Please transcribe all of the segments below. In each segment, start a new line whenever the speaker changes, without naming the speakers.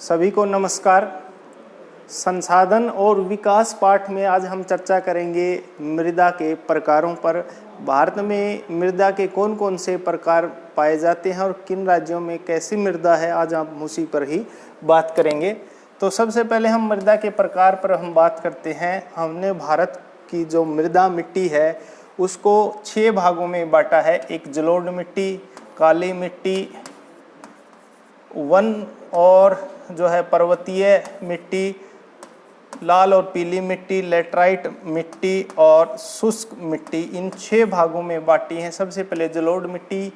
सभी को नमस्कार। संसाधन और विकास पाठ में आज हम चर्चा करेंगे मृदा के प्रकारों पर। भारत में मृदा के कौन कौन से प्रकार पाए जाते हैं और किन राज्यों में कैसी मृदा है, आज हम उसी पर ही बात करेंगे। तो सबसे पहले हम मृदा के प्रकार पर हम बात करते हैं। हमने भारत की जो मृदा मिट्टी है उसको 6 भागों में बांटा है। एक जलोढ़ मिट्टी, काली मिट्टी, वन और जो है पर्वतीय मिट्टी, लाल और पीली मिट्टी, लेटराइट मिट्टी और शुष्क मिट्टी, इन 6 भागों में बांटी हैं। सबसे पहले जलोढ़ मिट्टी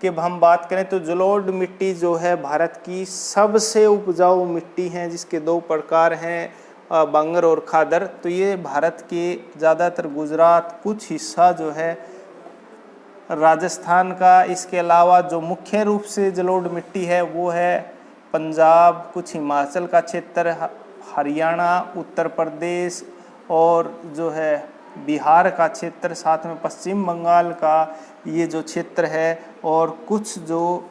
के हम बात करें तो जलोढ़ मिट्टी जो है भारत की सबसे उपजाऊ मिट्टी है, जिसके 2 प्रकार हैं, बांगर और खादर। तो ये भारत के ज़्यादातर गुजरात, कुछ हिस्सा जो है राजस्थान का, इसके अलावा जो मुख्य रूप से जलोढ़ मिट्टी है वो है पंजाब, कुछ हिमाचल का क्षेत्र, हरियाणा, उत्तर प्रदेश और जो है बिहार का क्षेत्र, साथ में पश्चिम बंगाल का ये जो क्षेत्र है, और कुछ जो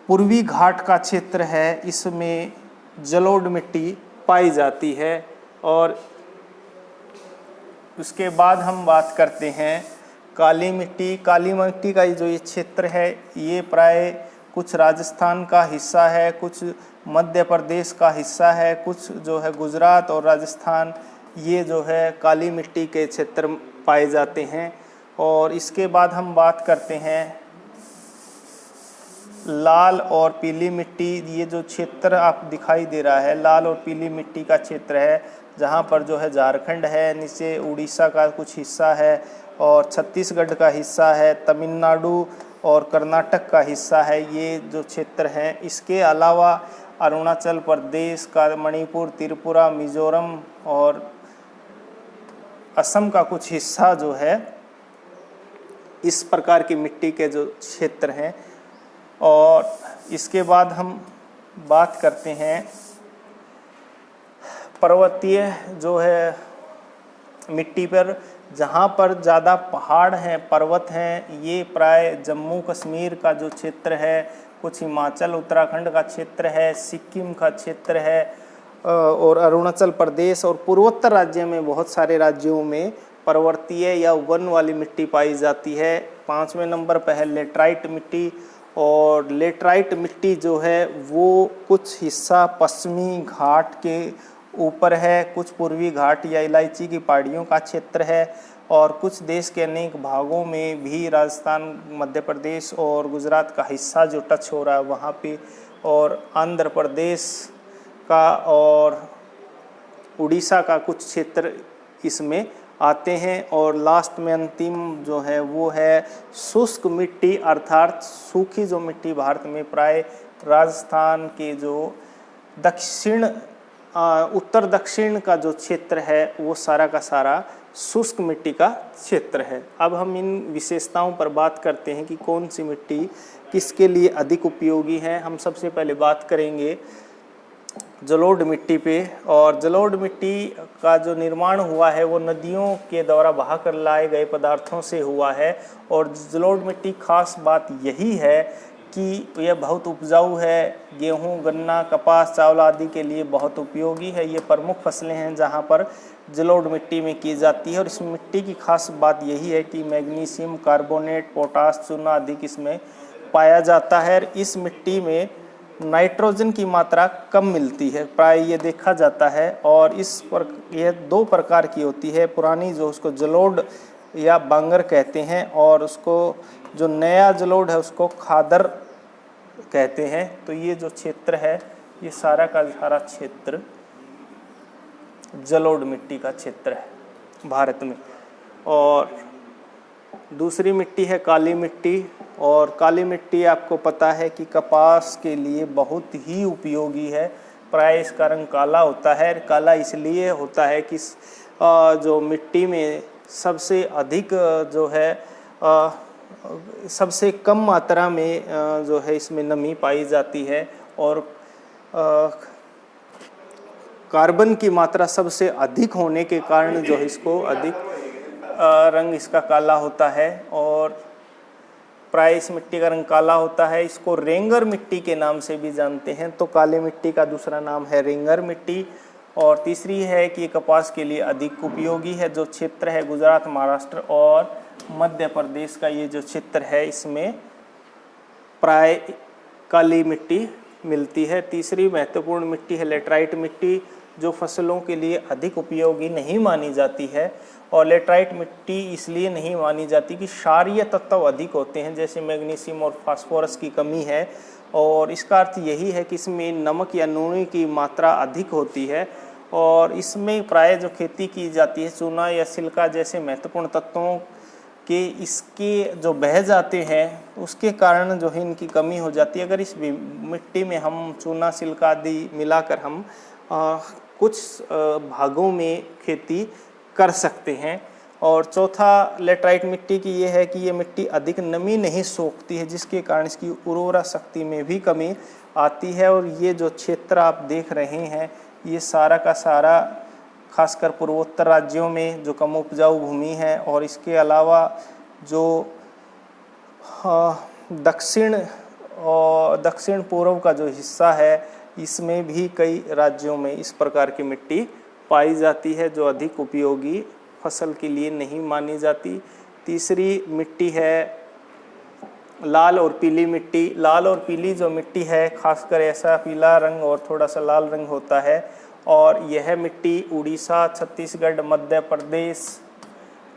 पूर्वी घाट का क्षेत्र है, इसमें जलोढ़ मिट्टी पाई जाती है। और उसके बाद हम बात करते हैं काली मिट्टी। काली मिट्टी का जो ये क्षेत्र है ये प्राय कुछ राजस्थान का हिस्सा है, कुछ मध्य प्रदेश का हिस्सा है, कुछ जो है गुजरात और राजस्थान, ये जो है काली मिट्टी के क्षेत्र पाए जाते हैं। और इसके बाद हम बात करते हैं लाल और पीली मिट्टी। ये जो क्षेत्र आप दिखाई दे रहा है लाल और पीली मिट्टी का क्षेत्र है, जहाँ पर जो है झारखंड है, नीचे उड़ीसा का कुछ हिस्सा है और छत्तीसगढ़ का हिस्सा है, तमिलनाडु और कर्नाटक का हिस्सा है, ये जो क्षेत्र हैं। इसके अलावा अरुणाचल प्रदेश का, मणिपुर, त्रिपुरा, मिजोरम और असम का कुछ हिस्सा जो है इस प्रकार की मिट्टी के जो क्षेत्र हैं। और इसके बाद हम बात करते हैं पर्वतीय जो है मिट्टी पर, जहाँ पर ज़्यादा पहाड़ हैं, पर्वत हैं। ये प्राय जम्मू कश्मीर का जो क्षेत्र है, कुछ हिमाचल उत्तराखंड का क्षेत्र है, सिक्किम का क्षेत्र है और अरुणाचल प्रदेश और पूर्वोत्तर राज्य में बहुत सारे राज्यों में पर्वतीय या वन वाली मिट्टी पाई जाती है। 5वें नंबर पर है लेटराइट मिट्टी। और लेटराइट मिट्टी जो है वो कुछ हिस्सा पश्चिमी घाट के ऊपर है, कुछ पूर्वी घाट या इलायची की पहाड़ियों का क्षेत्र है, और कुछ देश के अनेक भागों में भी, राजस्थान, मध्य प्रदेश और गुजरात का हिस्सा जो टच हो रहा है वहाँ पे, और आंध्र प्रदेश का और उड़ीसा का कुछ क्षेत्र इसमें आते हैं। और लास्ट में अंतिम जो है वो है शुष्क मिट्टी, अर्थात सूखी जो मिट्टी भारत में प्राय राजस्थान के जो दक्षिण उत्तर दक्षिण का जो क्षेत्र है वो सारा का सारा शुष्क मिट्टी का क्षेत्र है। अब हम इन विशेषताओं पर बात करते हैं कि कौन सी मिट्टी किसके लिए अधिक उपयोगी है। हम सबसे पहले बात करेंगे जलोढ़ मिट्टी पे। और जलोढ़ मिट्टी का जो निर्माण हुआ है वो नदियों के द्वारा बहा कर लाए गए पदार्थों से हुआ है। और जलोढ़ मिट्टी खास बात यही है कि यह बहुत उपजाऊ है। गेहूं, गन्ना, कपास, चावल आदि के लिए बहुत उपयोगी है। ये प्रमुख फसलें हैं जहां पर जलोढ़ मिट्टी में की जाती है। और इस मिट्टी की खास बात यही है कि मैग्नीशियम कार्बोनेट, पोटाश, चूना आदि इसमें पाया जाता है। इस मिट्टी में नाइट्रोजन की मात्रा कम मिलती है, प्राय ये देखा जाता है। और यह 2 प्रकार की होती है, पुरानी जो उसको जलोढ़ या बांगर कहते हैं, और उसको जो नया जलोढ़ है उसको खादर कहते हैं। तो ये जो क्षेत्र है ये सारा का सारा क्षेत्र जलोढ़ मिट्टी का क्षेत्र है भारत में। और दूसरी मिट्टी है काली मिट्टी। और काली मिट्टी आपको पता है कि कपास के लिए बहुत ही उपयोगी है, प्राय इसका रंग काला होता है। काला इसलिए होता है कि जो मिट्टी में सबसे अधिक जो है सबसे कम मात्रा में जो है इसमें नमी पाई जाती है, और कार्बन की मात्रा सबसे अधिक होने के कारण जो है इसको अधिक रंग इसका काला होता है। और प्राय इस मिट्टी का रंग काला होता है। इसको रेंगर मिट्टी के नाम से भी जानते हैं, तो काली मिट्टी का दूसरा नाम है रेंगर मिट्टी। और तीसरी है कि कपास के लिए अधिक उपयोगी है। जो क्षेत्र है गुजरात, महाराष्ट्र और मध्य प्रदेश का ये जो क्षेत्र है, इसमें प्राय काली मिट्टी मिलती है। तीसरी महत्वपूर्ण मिट्टी है लेटराइट मिट्टी, जो फसलों के लिए अधिक उपयोगी नहीं मानी जाती है। और लेटराइट मिट्टी इसलिए नहीं मानी जाती कि क्षारीय तत्व अधिक होते हैं, जैसे मैग्नीशियम और फास्फोरस की कमी है। और इसका अर्थ यही है कि इसमें नमक या नून की मात्रा अधिक होती है। और इसमें प्राय जो खेती की जाती है, चूना या सिलिका जैसे महत्वपूर्ण तत्वों के इसके जो बह जाते हैं, उसके कारण जो है इनकी कमी हो जाती है। अगर इस मिट्टी में हम चूना, सिलिका आदि मिलाकर हम कुछ भागों में खेती कर सकते हैं। और चौथा लेटराइट मिट्टी की ये है कि ये मिट्टी अधिक नमी नहीं सोखती है, जिसके कारण इसकी उर्वरा शक्ति में भी कमी आती है। और ये जो क्षेत्र आप देख रहे हैं, ये सारा का सारा खासकर पूर्वोत्तर राज्यों में जो कम उपजाऊ भूमि है, और इसके अलावा जो दक्षिण पूर्व का जो हिस्सा है, इसमें भी कई राज्यों में इस प्रकार की मिट्टी पाई जाती है, जो अधिक उपयोगी फसल के लिए नहीं मानी जाती। तीसरी मिट्टी है लाल और पीली मिट्टी। लाल और पीली जो मिट्टी है, खासकर ऐसा पीला रंग और थोड़ा सा लाल रंग होता है। और यह मिट्टी उड़ीसा, छत्तीसगढ़, मध्य प्रदेश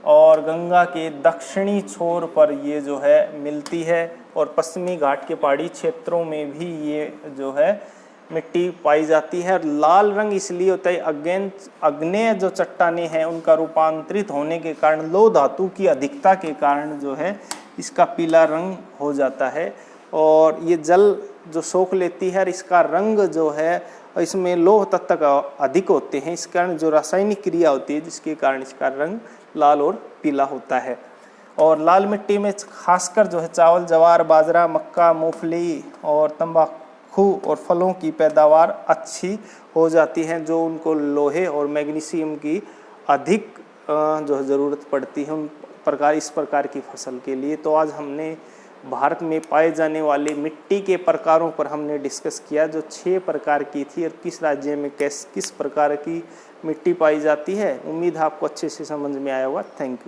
और गंगा के दक्षिणी छोर पर ये जो है मिलती है। और पश्चिमी घाट के पहाड़ी क्षेत्रों में भी ये जो है मिट्टी पाई जाती है। और लाल रंग इसलिए होता है, आग्नेय जो चट्टानें हैं उनका रूपांतरित होने के कारण, लौह धातु की अधिकता के कारण जो है इसका पीला रंग हो जाता है। और ये जल जो सोख लेती है, और इसका रंग जो है, इसमें लौह तत्व अधिक होते हैं, इस कारण जो रासायनिक क्रिया होती है, जिसके कारण इसका रंग लाल और पीला होता है। और लाल मिट्टी में खासकर जो है चावल, ज्वार, बाजरा, मक्का, मूंगफली और तंबाकू और फलों की पैदावार अच्छी हो जाती है, जो उनको लोहे और मैग्नीशियम की अधिक जो ज़रूरत पड़ती है इस प्रकार की फसल के लिए। तो आज हमने भारत में पाए जाने वाले मिट्टी के प्रकारों पर हमने डिस्कस किया, जो 6 प्रकार की थी, और किस राज्य में किस प्रकार की मिट्टी पाई जाती है। उम्मीद है आपको अच्छे से समझ में आया होगा। Thank you.